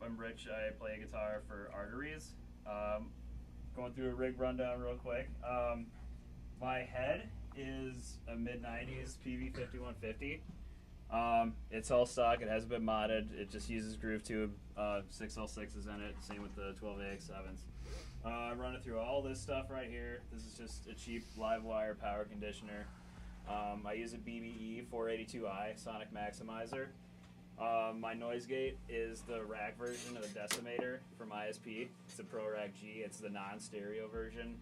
I'm Rich. I play guitar for Arteries. Going through a rig rundown real quick. My head is a mid-90s PV 5150. It's all stock. It hasn't been modded. It just uses groove tube. 6L6s in it. Same with the 12AX7s. I'm running through all this stuff right here. This is just a cheap live wire power conditioner. I use a BBE 482i Sonic Maximizer. My noise gate is the rack version of the Decimator from ISP. It's a Pro Rack G. It's the non-stereo version,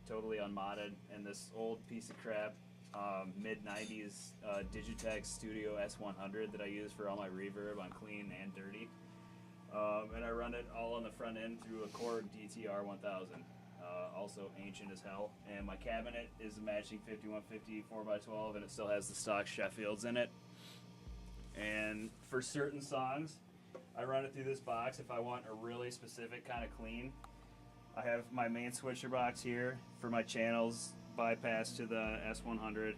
totally unmodded. And this old piece of crap mid-90s Digitech Studio S100 that I use for all my reverb on clean and dirty. And I run it all on the front end through a Korg DTR 1000. Also ancient as hell. And my cabinet is a matching 5150 4x12, and it still has the stock Sheffields in it. And for certain songs, I run it through this box if I want a really specific kind of clean. I have my main switcher box here for my channels bypass to the S100,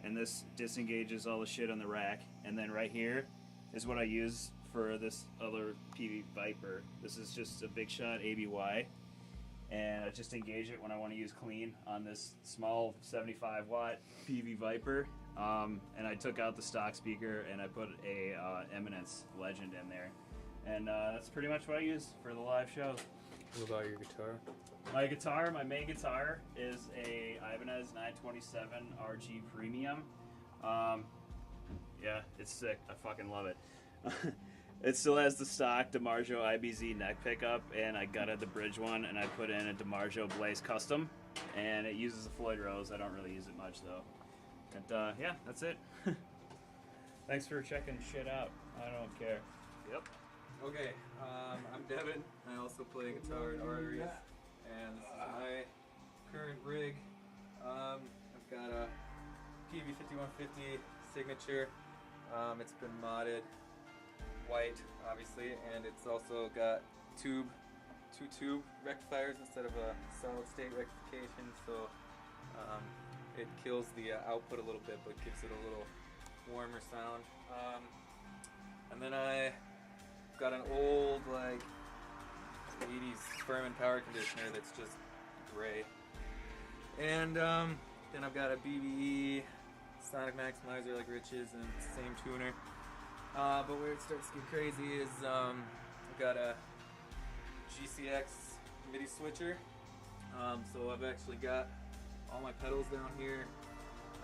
and this disengages all the shit on the rack. And then right here is what I use for this other PV Viper. This is just a Big Shot ABY, and I just engage it when I want to use clean on this small 75 watt PV Viper. And I took out the stock speaker and I put a Eminence Legend in there, and that's pretty much what I use for the live shows. What about your guitar? My main guitar is a Ibanez 927 RG Premium. Yeah, it's sick. I fucking love it. It still has the stock DiMarzio IBZ neck pickup, and I gutted the bridge one and I put in a DiMarzio Blaze Custom, and it uses a Floyd Rose. I don't really use it much though. And yeah, that's it. Thanks for checking shit out. I don't care. Yep. Okay, I'm Devin. I also play guitar at Arteries, and this is my current rig. I've got a PV 5150 signature. It's been modded white, obviously, and it's also got two tube rectifiers instead of a solid state rectification, so it kills the output a little bit, but gives it a little warmer sound. And then I got an old, like, 80s Furman power conditioner that's just gray. And then I've got a BBE Sonic Maximizer like Rich's, and same tuner. But where it starts to get crazy is I've got a GCX MIDI switcher. So I've actually got all my pedals down here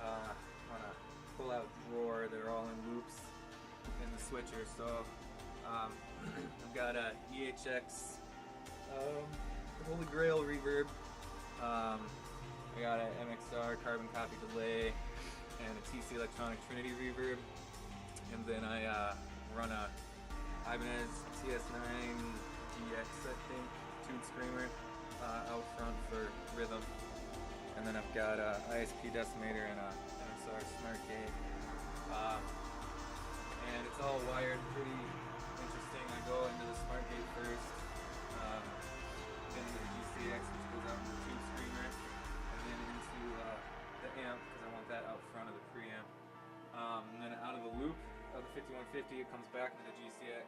on a pull-out drawer. They're all in loops in the switcher. So I've got a EHX Holy Grail reverb. I got an MXR carbon copy delay and a TC Electronic Trinity reverb. And then I run a Ibanez TS9 DX, I think, tube screamer out front for rhythm. And then I've got a ISP decimator and a MXR Smart Gate. And it's all wired pretty interesting. I go into the Smart Gate first, then into the GCX, which goes out into the tube screamer, and then into the amp, because I want that out front of the preamp. And then out of the loop of the 5150, it comes back into the GCX,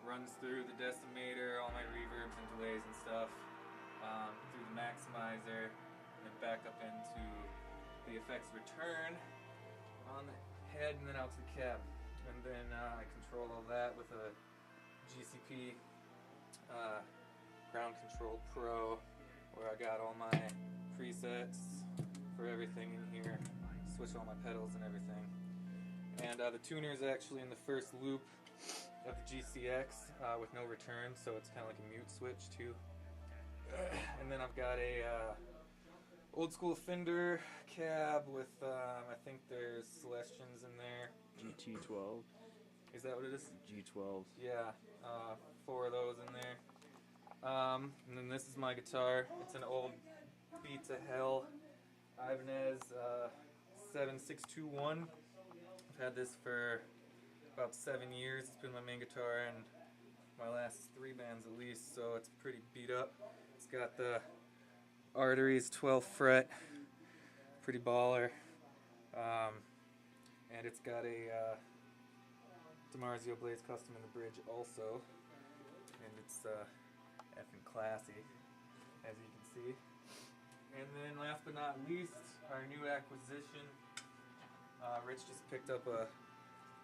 runs through the decimator, all my reverbs and delays and stuff, through the maximizer, and then back up into the effects return on the head, and then out to the cab. And then I control all that with a GCP Ground Control Pro, where I got all my presets for everything in here, switch all my pedals and everything. And the tuner is actually in the first loop of the GCX with no return, so it's kind of like a mute switch too. And then I've got a old school Fender cab with I think there's Celestians in there. GT12. Is that what it is? G12. Yeah, 4 of those in there. And then this is my guitar. It's an old Beat to Hell Ibanez 7621. I've had this for about 7 years. It's been my main guitar and my last 3 bands at least, so it's pretty beat up. It's got the Arteries 12th fret, pretty baller. And it's got a DiMarzio Blaze Custom in the bridge also. and it's effing classy, as you can see. And then last but not least, our new acquisition. Rich just picked up a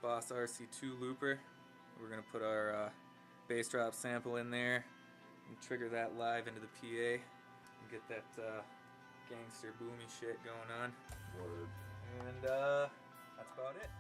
Boss RC2 looper. We're gonna put our bass drop sample in there and trigger that live into the PA and get that gangster boomy shit going on. Word. And that's about it.